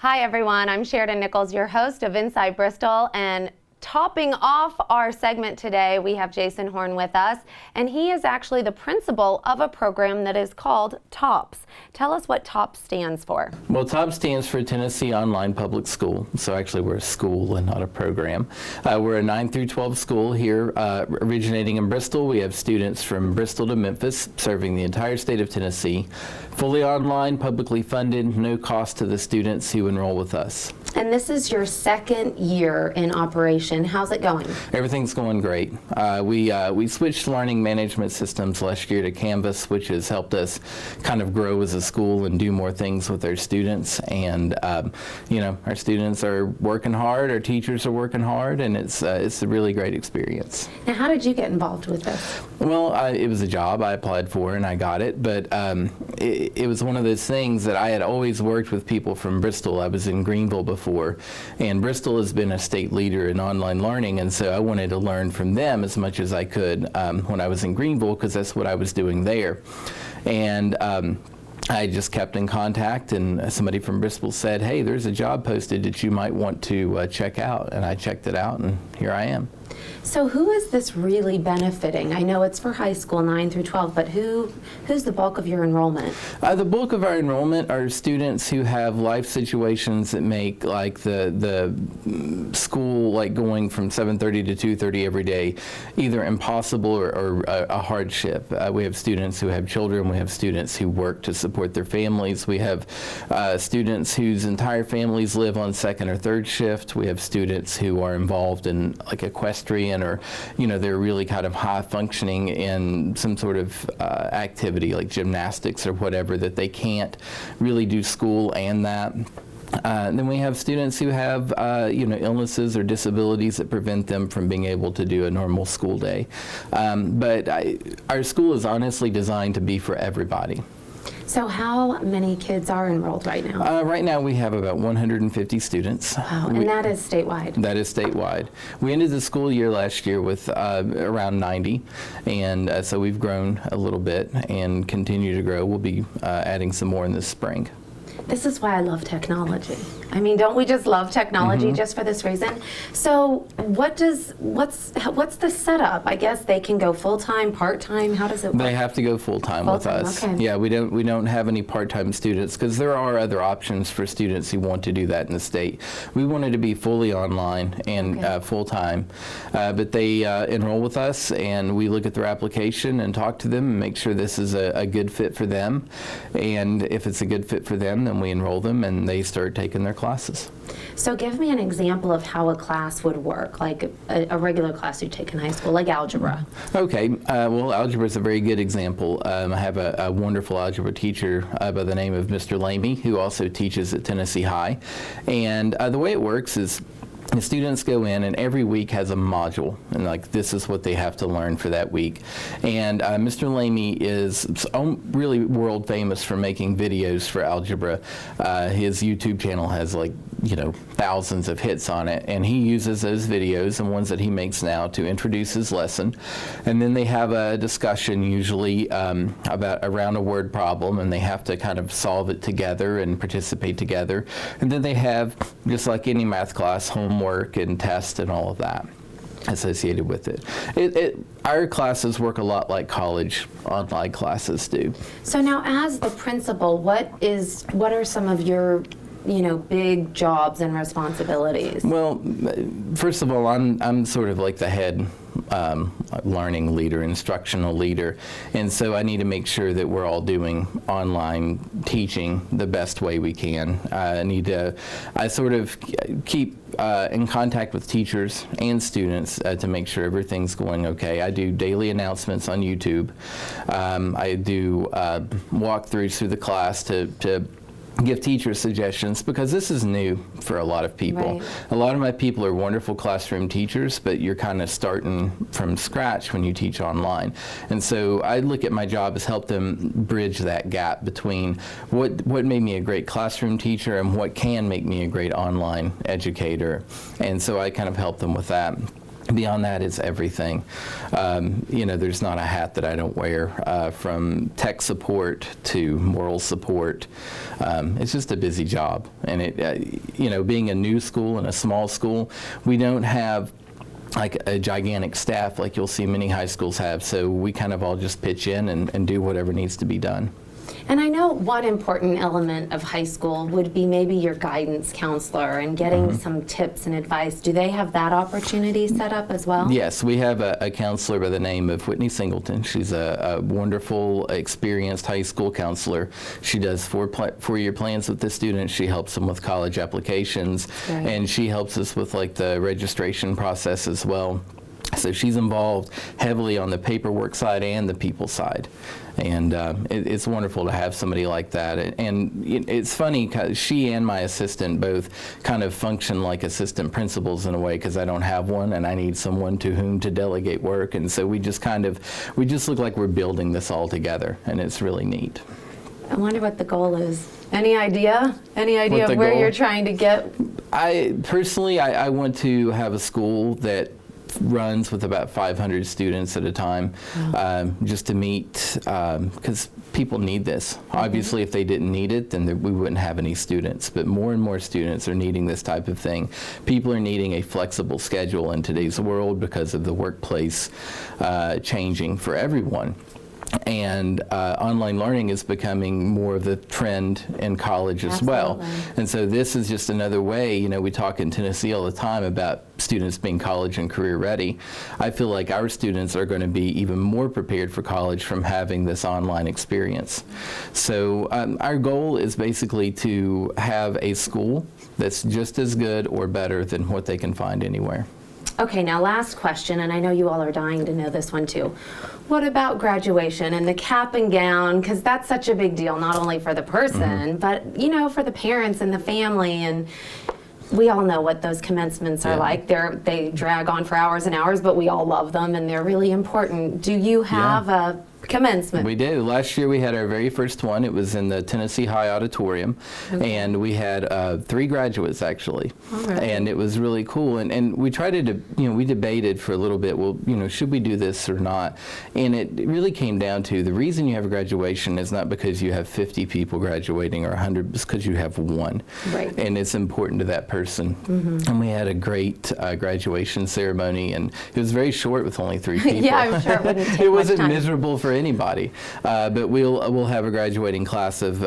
Hi everyone, I'm Sheridan Nichols, your host of Inside Bristol, and topping off our segment today, we have Jason Horn with us, and he is actually the principal of a program that is called TOPS. Tell us what TOPS stands for. Well, TOPS stands for Tennessee Online Public School. So actually we're a school and not a program. We're a 9 through 12 school here originating in Bristol. We have students from Bristol to Memphis serving the entire state of Tennessee. Fully online, publicly funded, no cost to the students who enroll with us. And this is your second year in operation. How's it going? Everything's going great. We switched learning management systems last year to Canvas, which has helped us kind of grow as a school and do more things with our students. And our students are working hard, our teachers are working hard, and it's a really great experience. Now, how did you get involved with this? Well, it was a job I applied for and I got it, but it was one of those things that I had always worked with people from Bristol. I was in Greenville before, and Bristol has been a state leader in online learning, and so I wanted to learn from them as much as I could when I was in Greenville, because that's what I was doing there. And I just kept in contact, and somebody from Bristol said, hey, there's a job posted that you might want to check out, and I checked it out, and here I am. So who is this really benefiting? I know it's for high school, 9 through 12, but who's the bulk of your enrollment? The bulk of our enrollment are students who have life situations that make like the school, like going from 7:30 to 2:30 every day, either impossible or a hardship. We have students who have children. We have students who work to support their families. We have students whose entire families live on second or third shift. We have students who are involved in like equestrian, or they're really kind of high functioning in some sort of activity like gymnastics or whatever, that they can't really do school and that. Then we have students who have illnesses or disabilities that prevent them from being able to do a normal school day. But our school is honestly designed to be for everybody. So how many kids are enrolled right now? Right now we have about 150 students. Wow, and that is statewide? That is statewide. We ended the school year last year with around 90, and so we've grown a little bit and continue to grow. We'll be adding some more in this spring. This is why I love technology. I mean, don't we just love technology just for this reason? So what's the setup? I guess they can go full-time, part-time, how does it work? They have to go full-time with us. Okay. Yeah, we don't have any part-time students, because there are other options for students who want to do that in the state. We wanted to be fully online and full-time, but they enroll with us, and we look at their application and talk to them and make sure this is a good fit for them. And if it's a good fit for them, then we enroll them and they start taking their classes. So give me an example of how a class would work, like a regular class you take in high school, like algebra. Okay, well, algebra is a very good example. I have a wonderful algebra teacher by the name of Mr. Lamy, who also teaches at Tennessee High. And the way it works is the students go in, and every week has a module, and like this is what they have to learn for that week. And Mr. Lamy is really world famous for making videos for algebra. His YouTube channel has thousands of hits on it, and he uses those videos and ones that he makes now to introduce his lesson. And then they have a discussion usually about around a word problem, and they have to kind of solve it together and participate together. And then they have, just like any math class, homework and tests and all of that associated with it. Our classes work a lot like college online classes do. So now, as the principal, what are some of your big jobs and responsibilities? Well, first of all, I'm sort of like the head learning leader, instructional leader, and so I need to make sure that we're all doing online teaching the best way we can. I sort of keep in contact with teachers and students to make sure everything's going okay. I do daily announcements on YouTube. I do walkthroughs through the class to give teachers suggestions, because this is new for a lot of people. Right. A lot of my people are wonderful classroom teachers, but you're kind of starting from scratch when you teach online. And so I look at my job as help them bridge that gap between what made me a great classroom teacher and what can make me a great online educator. And so I kind of help them with that. Beyond that, it's everything. There's not a hat that I don't wear, from tech support to moral support. It's just a busy job. And being a new school and a small school, we don't have like a gigantic staff like you'll see many high schools have. So we kind of all just pitch in and do whatever needs to be done. And I know one important element of high school would be maybe your guidance counselor and getting some tips and advice. Do they have that opportunity set up as well? Yes, we have a counselor by the name of Whitney Singleton. She's a wonderful, experienced high school counselor. She does four-year plans with the students. She helps them with college applications, and she helps us with like the registration process as well. So she's involved heavily on the paperwork side and the people side. And it's wonderful to have somebody like that. And it's funny because she and my assistant both kind of function like assistant principals in a way, because I don't have one and I need someone to whom to delegate work. And so we just look like we're building this all together, and it's really neat. I wonder what the goal is. Any idea? Any idea of where you're trying to get? I want to have a school that runs with about 500 students at a time, just to meet, because people need this. Obviously, if they didn't need it, then we wouldn't have any students. But more and more students are needing this type of thing. People are needing a flexible schedule in today's world because of the workplace changing for everyone. And online learning is becoming more of the trend in college as well. And so this is just another way. We talk in Tennessee all the time about students being college and career ready. I feel like our students are going to be even more prepared for college from having this online experience. So our goal is basically to have a school that's just as good or better than what they can find anywhere. Okay, now last question, and I know you all are dying to know this one too. What about graduation and the cap and gown? Because that's such a big deal, not only for the person, but for the parents and the family. And we all know what those commencements are like. They drag on for hours and hours, but we all love them, and they're really important. Do you have a commencement? We do. Last year we had our very first one. It was in the Tennessee High Auditorium, and we had 3 graduates actually, and it was really cool. And we tried to, we debated for a little bit. Well, should we do this or not? And it really came down to the reason you have a graduation is not because you have 50 people graduating or 100, it's because you have one, and it's important to that person. And we had a great graduation ceremony, and it was very short with only 3 people. Yeah, I'm sure it wouldn't take It wasn't much time. miserable for anybody, but we'll have a graduating class of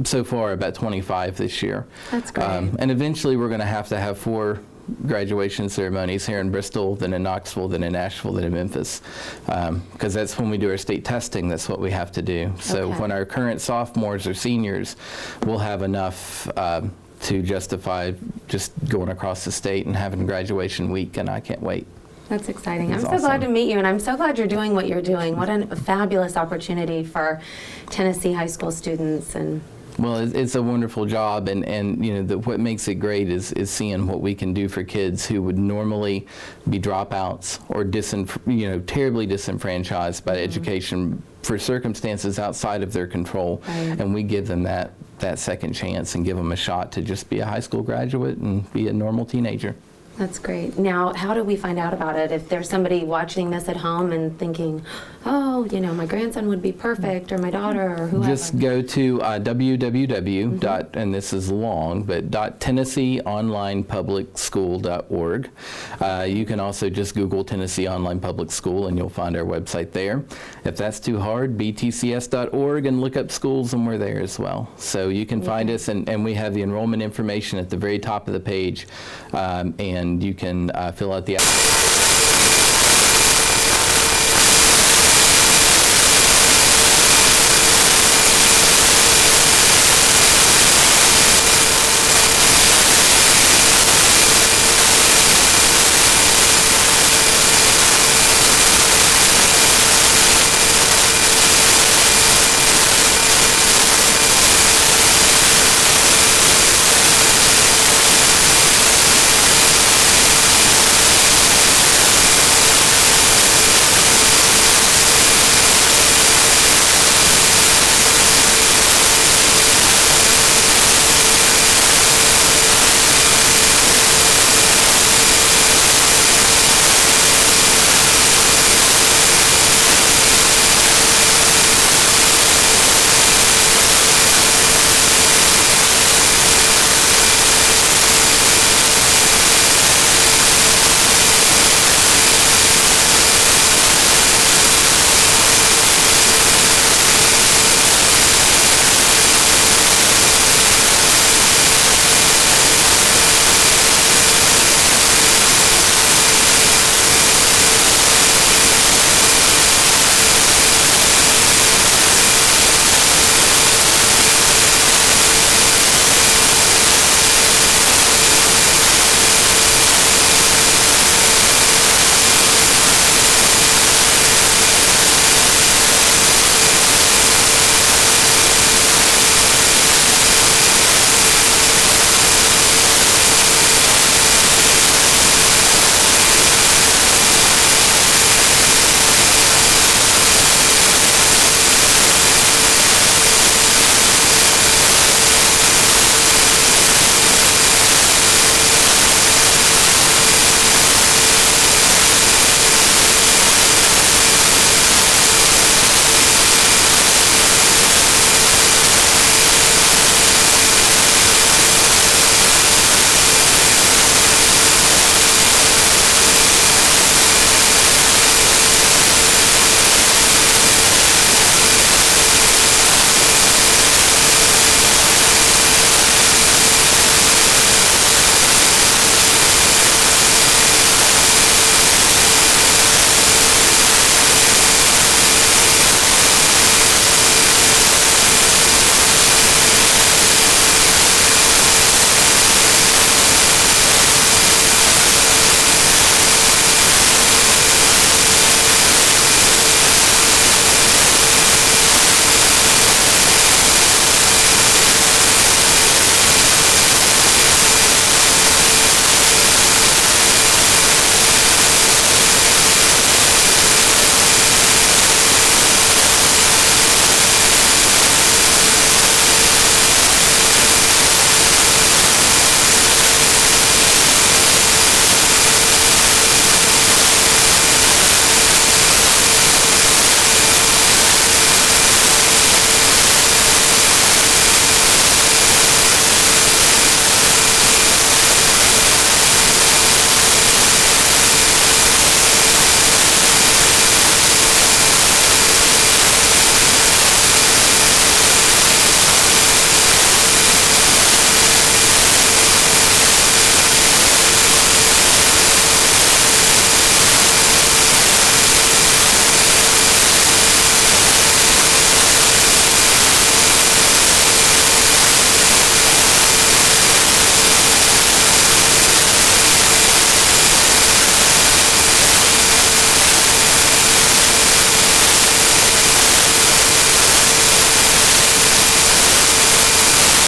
so far about 25 this year. That's great. And eventually we're going to have 4 graduation ceremonies here in Bristol, then in Knoxville, then in Nashville, then in Memphis, because that's when we do our state testing. That's what we have to do. So when our current sophomores or seniors, we'll have enough to justify just going across the state and having graduation week, and I can't wait. That's exciting. I'm so awesome. glad to meet you, and I'm so glad you're doing what you're doing. What a fabulous opportunity for Tennessee high school students. And well, it's a wonderful job, and what makes it great is seeing what we can do for kids who would normally be dropouts or terribly disenfranchised by education for circumstances outside of their control, and we give them that second chance and give them a shot to just be a high school graduate and be a normal teenager. That's great. Now, how do we find out about it? If there's somebody watching this at home and thinking, oh, my grandson would be perfect, or my daughter, or whoever. Just go to www. And this is long, but .TennesseeOnlinePublicSchool.org. You can also just Google Tennessee Online Public School, and you'll find our website there. If that's too hard, btcs.org, and look up schools, and we're there as well. So you can find us, and we have the enrollment information at the very top of the page, and you can fill out the application.